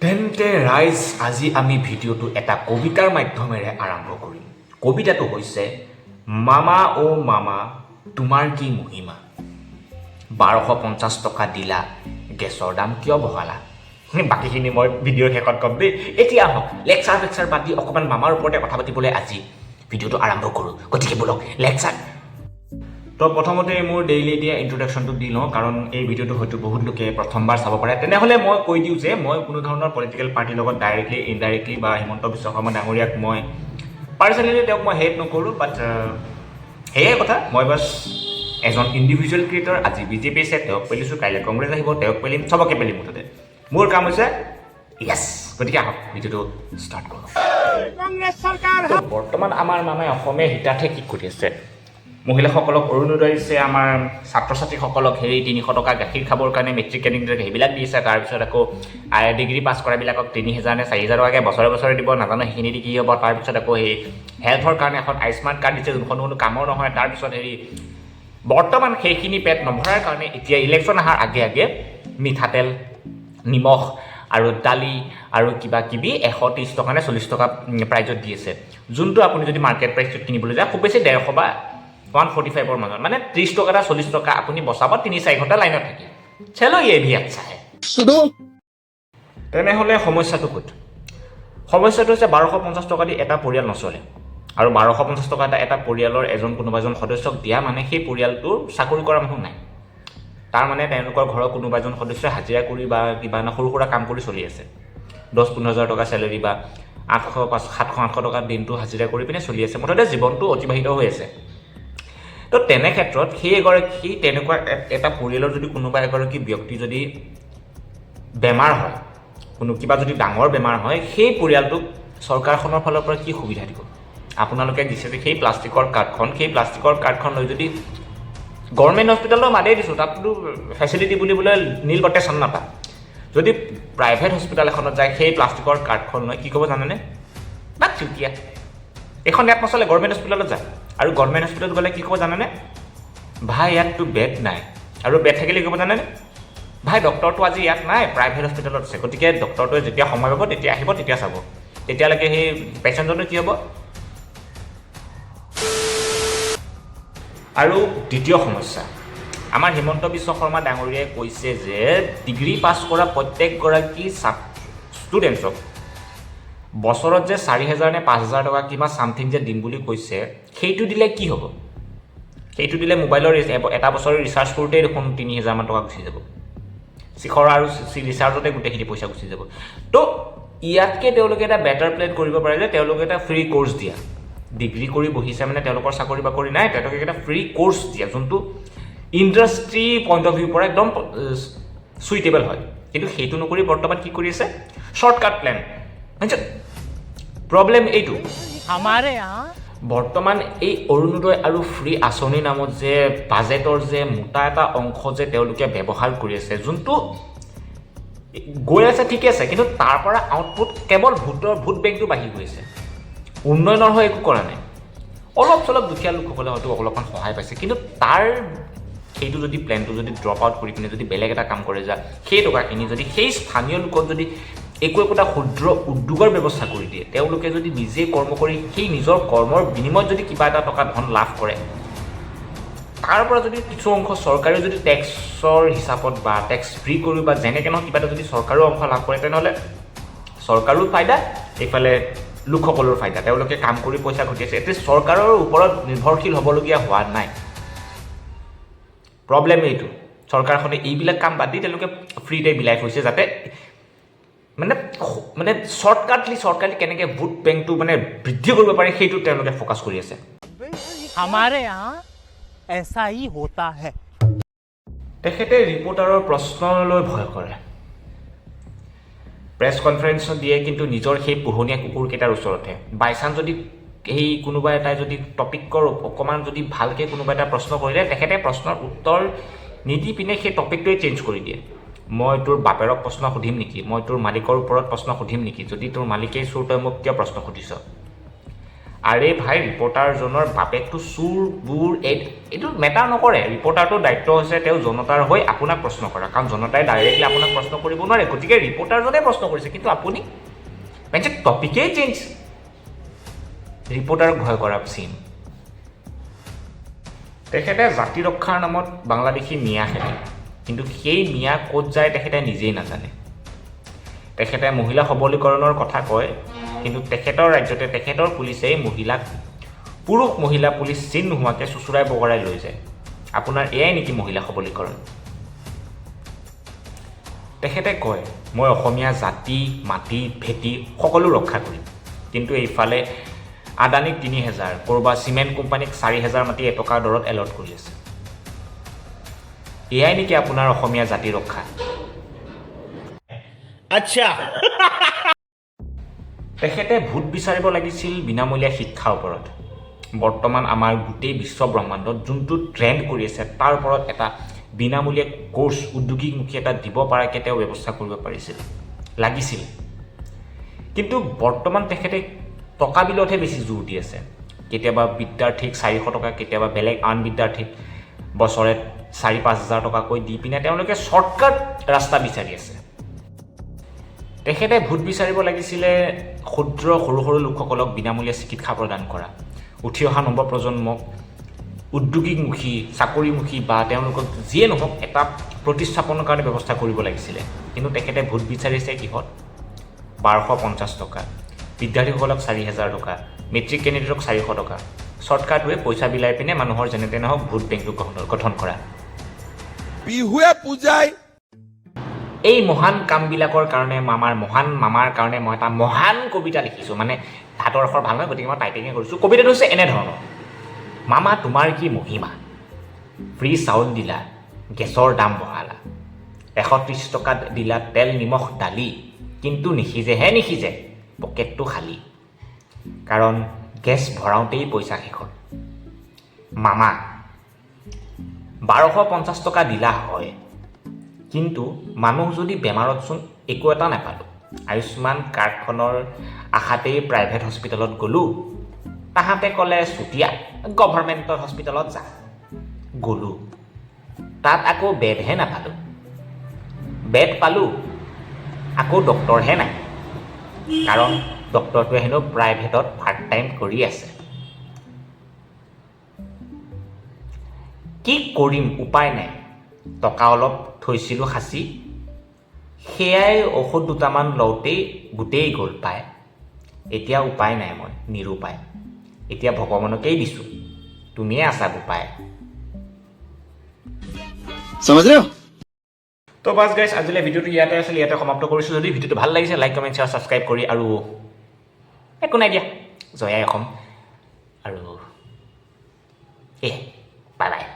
তেন্তে ৰাইজ আজি আমি ভিডিঅ'টো এটা কবিতাৰ মাধ্যমেৰে আৰম্ভ কৰিম। কবিতাটো হৈছে মামা অ' মামা তোমাৰ কি মহিমা, 1250 টকা দিলা গেছৰ দাম কিয় বঢ়ালা। বাকীখিনি মই ভিডিঅ'ৰ শেষত ক'ম দেই। এতিয়া আহক লেকচাৰ বাদ দি অকণমান মামাৰ ওপৰতে কথা পাতিবলৈ আজি ভিডিঅ'টো আৰম্ভ কৰোঁ। গতিকে বলক লেকচাৰ। তো প্ৰথমতে মোৰ ডেইলি দিয়া ইন্ট্ৰডাকশ্যনটো দি লওঁ, কাৰণ এই ভিডিঅ'টো হয়তো বহুত লোকে প্ৰথমবাৰ চাব পাৰে। তেনেহ'লে মই কৈ দিওঁ যে মই কোনো ধৰণৰ পলিটিকেল পাৰ্টিৰ লগত ডাইৰেক্টলি ইনডাইৰেক্টলি বা হিমন্ত বিশ্ব শৰ্মা ডাঙৰীয়াক মই পাৰ্চনেলি তেওঁক মই হেট নকৰোঁ, বাট সেয়াই কথা। মই বাছ এজন ইণ্ডিভিজুৱেল ক্ৰিয়েটৰ। আজি বিজেপি আছে, তেওঁক পেলিছোঁ, কাইলৈ কংগ্ৰেছ আহিব, তেওঁক পেলিম, চবকে পেলিম। মুঠতে মোৰ কাম হৈছে য়েছ। গতিকে আহক ভিডিঅ'টো ষ্টাৰ্ট কৰোঁ। কংগ্ৰেছ চৰকাৰ বৰ্তমান আমাৰ মামাই অসমীয়া হিতাৰ্থে কি কৰি আছে? মহিলাসকলক অৰুণোদয় দিছে, আমাৰ ছাত্ৰ ছাত্ৰীসকলক 300 টকা গাখীৰ খাবৰ কাৰণে মেট্ৰিক কেণ্ডিং সেইবিলাক দিছে। তাৰপিছত আকৌ ডিগ্ৰী পাছ কৰাবিলাকক 3000 নে 4000 টকাকৈ বছৰে দিব, নাজানো সেইখিনি দি কি হ'ব। তাৰপিছত আকৌ সেই হেল্থৰ কাৰণে এখন আয়ুষ্মান কাৰ্ড দিছে, যোনখন কোনো কামৰ নহয়। তাৰপিছত বৰ্তমান সেইখিনি পেট নভৰাৰ কাৰণে এতিয়া ইলেকশ্যন অহাৰ আগে মিঠাতেল, নিমখ আৰু দালি আৰু কিবা কিবি 130 টকা নে 40 টকা প্ৰাইজত দি আছে, যোনটো আপুনি যদি মাৰ্কেট প্ৰাইচত কিনিবলৈ যায় খুব বেছি 150 বা 145ৰ মাজত, মানে 30 টকা এটা 40 টকা আপুনি বচাব 3-4 ঘণ্টা লাইনত থাকি। চেলো ইয়ে ভি আচ্ছা হে। তেনেহ'লে সমস্যাটো ক'ত? সমস্যাটো হৈছে 1250 টকা দি এটা পৰিয়াল নচলে। আৰু 1250 টকা এটা পৰিয়ালৰ কোনোবা এজন সদস্যক দিয়া মানে সেই পৰিয়ালটোৰ চাকৰি কৰা মানুহ নাই। তাৰ মানে তেওঁলোকৰ ঘৰৰ কোনোবা এজন সদস্যই হাজিৰা কৰি বা কিবা সৰু সুৰা কাম কৰি চলি আছে। 10-15 হাজাৰ টকা চেলেৰি বা 700-800 টকা দিনটো হাজিৰা কৰি পিনে চলি আছে, মুঠতে জীৱনটো অতিবাহিত হৈ আছে। তো তেনে ক্ষেত্ৰত তেনেকুৱা এটা পৰিয়ালৰ যদি কোনোবা এগৰাকী ব্যক্তি যদি বেমাৰ হয়, কিবা যদি ডাঙৰ বেমাৰ হয়, সেই পৰিয়ালটোক চৰকাৰখনৰ ফালৰ পৰা কি সুবিধা দিব? আপোনালোকে দিছে যে সেই প্লাষ্টিকৰ কাৰ্ডখন লৈ যদি গভৰ্ণমেণ্ট হস্পিটেলৰ মাদেই দিছোঁ, তাততো ফেচিলিটি বুলিবলৈ নীল গতে চান নাপায়। যদি প্ৰাইভেট হস্পিটেল এখনত যায় সেই প্লাষ্টিকৰ কাৰ্ডখন লৈ কি ক'ব জানেনে? বা চুতীয়া, এইখন ইয়াত নচলে, গভৰ্ণমেণ্ট হস্পিটেলত যায়। আৰু গভৰ্ণমেণ্ট হস্পিটেলত গ'লে কি ক'ব জানেনে? ভাই ইয়াততো বেড নাই। আৰু বেড থাকিলে কি ক'ব জানেনে? ভাই ডক্টৰটো আজি ইয়াত নাই, প্ৰাইভেট হস্পিটেলত আছে, গতিকে ডক্টৰটোৱে যেতিয়া সময় পাব তেতিয়া আহিব, তেতিয়া চাব। তেতিয়ালৈকে সেই পেচেণ্টজনৰ কি হ'ব? আৰু দ্বিতীয় সমস্যা, আমাৰ হিমন্ত বিশ্ব শৰ্মা ডাঙৰীয়াই কৈছে যে ডিগ্ৰী পাছ কৰা প্ৰত্যেকগৰাকী ষ্টুডেণ্টছক বছৰত যে 4000 নে 5000 টকা কিবা চামথিং যে দিম বুলি কৈছে, সেইটো দিলে কি হ'ব? সেইটো দিলে মোবাইলৰ এটা বছৰৰ ৰিচাৰ্জ কৰোঁতেই দেখোন 3000 মান টকা গুচি যাব। শিখৰ আৰু ৰিচাৰ্জতে গোটেইখিনি পইচা গুচি যাব। তো ইয়াতকৈ তেওঁলোকে এটা বেটাৰ প্লেন কৰিব পাৰে যে তেওঁলোকে এটা ফ্ৰী কোৰ্চ দিয়া। ডিগ্ৰী কৰি বহিছে মানে তেওঁলোকৰ চাকৰি বাকৰি নাই, তেওঁলোকে এটা ফ্ৰী কোৰ্চ দিয়া, যোনটো ইণ্ডাষ্ট্ৰী পইণ্ট অফ ভিউৰ পৰা একদম চুইটেবল হয়। কিন্তু সেইটো নকৰি বৰ্তমান কি কৰি আছে? Shortcut plan. প্ৰব্লেম এইটো, বৰ্তমান এই অৰুণোদয় আৰু ফ্ৰী আঁচনিৰ নামত যে বাজেটৰ যে মোটা এটা অংশ যে তেওঁলোকে ব্যৱহাৰ কৰি আছে, যোনটো গৈ আছে ঠিকে আছে, কিন্তু তাৰ পৰা আউটপুট কেৱল ভোট বেংকটো বাঢ়ি গৈ আছে, উন্নয়নৰ হৈ একো কৰা নাই। অলপ চলপ দুখীয়া লোকসকলে হয়তো অলপমান সহায় পাইছে, কিন্তু সেইটো যদি প্লেনটো যদি ড্ৰপ আউট কৰি পিনে যদি বেলেগ এটা কাম কৰে যায়, সেই টকাখিনি যদি সেই স্থানীয় লোকক যদি একোটা ক্ষুদ্ৰ উদ্যোগৰ ব্যৱস্থা কৰি দিয়ে, তেওঁলোকে যদি নিজে কৰ্ম কৰি সেই নিজৰ কৰ্মৰ বিনিময়ত যদি কিবা এটা টকা ধন লাভ কৰে, তাৰ পৰা যদি কিছু অংশ চৰকাৰে যদি টেক্সৰ হিচাপত বা টেক্স ফ্ৰী কৰি বা যেনেকৈ নহয় কিবা এটা যদি চৰকাৰেও অংশ লাভ কৰে, তেনেহ'লে চৰকাৰো ফাইদা, এইফালে লোকসকলৰ ফাইদা। তেওঁলোকে কাম কৰি পইচা ঘটি আছে, এতিয়া চৰকাৰৰ ওপৰত নিৰ্ভৰশীল হ'বলগীয়া হোৱা নাই। প্ৰব্লেম এইটো, চৰকাৰখনে এইবিলাক কাম বাদ দি তেওঁলোকে ফ্ৰীতে বিলাই থৈছে, যাতে মানে চৰ্টকাটলি কেনেকৈ ভোট বেংকটো মানে বৃদ্ধি কৰিব পাৰে সেইটো তেওঁলোকে ফ'কাছ কৰি আছে। তেখেতে ৰিপৰ্টাৰৰ প্ৰশ্নলৈ ভয় কৰে, প্ৰেছ কনফাৰেঞ্চ দিয়ে, কিন্তু নিজৰ সেই পোহনীয়া কুকুৰকেইটাৰ ওচৰতহে। বাইচান্স যদি সেই কোনোবা এটাই যদি টপিকৰ অকণমান যদি ভালকৈ কোনোবা এটা প্ৰশ্ন কৰিলে, তেখেতে প্ৰশ্নৰ উত্তৰ নিদি পিনে সেই টপিকটোৱে চেঞ্জ কৰি দিয়ে। মই তোৰ বাপেৰক প্ৰশ্ন সুধিম নেকি? মই তোৰ মালিকৰ ওপৰত প্ৰশ্ন সুধিম নেকি? যদি তোৰ মালিকেই চোৰ, তই মোক কিয় প্ৰশ্ন সুধিছ? আৰে ভাই ৰিপৰ্টাৰজনৰ বাপেকটো চুৰ বুৰ এইটো মেটাৰ নকৰে ৰিপৰ্টাৰটোৰ দায়িত্ব হৈছে তেওঁ জনতাৰ হৈ আপোনাক প্ৰশ্ন কৰা কাৰণ জনতাই ডাইৰেক্টলি আপোনাক প্ৰশ্ন কৰিব নোৱাৰে গতিকে ৰিপৰ্টাৰজনে প্ৰশ্ন কৰিছে কিন্তু আপুনি মানে টপিকেই চেঞ্জ ৰিপৰ্টাৰক ভয় কৰা চিন তেখেতে জাতি ৰক্ষাৰ নামত বাংলাদেশী মিয়া খেলে কিন্তু সেই মিয়া ক'ত যায় তেখেতে নিজেই নাজানে তেখেতে মহিলা সবলীকৰণৰ কথা কয় কিন্তু তেখেতৰ ৰাজ্যতে তেখেতৰ পুলিচেই মহিলাক পুৰুষ মহিলা পুলিচ চিন নোহোৱাকৈ চুচুৰাই বগৰাই লৈ যায় আপোনাৰ এয়াই নেকি মহিলা সবলীকৰণ তেখেতে কয় মই অসমীয়া জাতি মাটি ভেটি সকলো ৰক্ষা কৰিম কিন্তু এইফালে আদানীক ৩,০০০ ক'ৰবাত চিমেণ্ট কোম্পানীক ৪,০০০ মাটি এটকাৰ দৰত এলট কৰি আছে এয়াই নেকি আপোনাৰ অসমীয়া জাতি ৰক্ষা আচ্ছা তেখেতে ভোট বিচাৰিব লাগিছিল বিনামূলীয়া শিক্ষাৰ ওপৰত বৰ্তমান আমাৰ গোটেই বিশ্ব ব্ৰহ্মাণ্ডত যোনটো ট্ৰেণ্ড কৰি আছে তাৰ ওপৰত এটা বিনামূলীয়া কোৰ্চ উদ্যোগীকমুখী এটা দিব পৰাকৈ তেওঁ ব্যৱস্থা কৰিব লাগিছিল কিন্তু বৰ্তমান তেখেতে টকা বিলতহে বেছি জোৰ দি আছে কেতিয়াবা বিদ্যাৰ্থীক 400 টকা কেতিয়াবা বেলেগ আন বিদ্যাৰ্থীক বছৰে 4-5 হাজাৰ টকাকৈ দি পিনে তেওঁলোকে শ্বৰ্টকাট ৰাস্তা বিচাৰি আছে তেখেতে ভোট বিচাৰিব লাগিছিলে ক্ষুদ্ৰ সৰু সৰু লোকসকলক বিনামূলীয়া চিকিৎসা প্ৰদান কৰা উঠি অহা নৱপ্ৰজন্মক উদ্যোগিকমুখী চাকৰিমুখী বা তেওঁলোকক যিয়ে নহওক এটা প্ৰতিস্থাপনৰ কাৰণে ব্যৱস্থা কৰিব লাগিছিলে কিন্তু তেখেতে ভোট বিচাৰিছে কিহত 1250 টকা বিদ্যাৰ্থীসকলক 4,০০০ টকা মেট্ৰিক কেণ্ডিডেটক 400 টকা শ্বৰ্টকাটৱে পইচা বিলাই পিনে মানুহৰ যেনে তেনে হওক ভোট বেংকটো গঠন কৰা বিহুৱে পূজাই এই মহান কামবিলাকৰ কাৰণে মহান মামাৰ কাৰণে মই এটা মহান কবিতা লিখিছোঁ মানে হাতৰ আখৰ ভাল নহয় গতিকে মই টাইপিঙে কৰিছোঁ কবিতাটো হৈছে এনেধৰণৰ মামা তোমাৰ কি মহিমা ফ্ৰী চাউল দিলা গেছৰ দাম বঢ়ালা 130 টকা দিলা তেল নিমখ দালি কিন্তু নিসিজে পকেটটো খালী কাৰণ গেছ ভৰাওঁতেই পইচা শেষত মামা 1250 টকা দিলা হয় কিন্তু মানুহ যদি বেমাৰতচোন একো এটা নাপালোঁ আয়ুষ্মান কাৰ্ডখনৰ আশাতেই প্ৰাইভেট হস্পিটেলত গ'লোঁ তাহাঁতে ক'লে চুতীয়া গভৰ্ণমেণ্টৰ হস্পিটেলত যা গ'লোঁ তাত আকৌ বেডহে নাপালোঁ বেড পালোঁ আকৌ ডক্টৰহে নাই কাৰণ ডক্টৰটোৱে হেনো প্ৰাইভেটত পাৰ্ট টাইম কৰি আছে কি কৰিম উপায় নাই টকা অলপ থৈছিলোঁ সাঁচি সেয়াই ঔষধ দুটামান লওঁতেই গোটেই গ'ল পায় এতিয়া উপায় নাই মই নিৰুপায় এতিয়া ভগৱানকেই দিছোঁ তুমিয়ে আছা উপায় তো বাছ গাইছ আজিলৈ ভিডিঅ'টো ইয়াতে আছিল ইয়াতে সমাপ্ত কৰিছোঁ যদি ভিডিঅ'টো ভাল লাগিছে লাইক কমেণ্ট শ্বেয়াৰ ছাবস্ক্ৰাইব কৰি আৰু একো নাই দিয়া জয় আই অসম আৰু বাই বাই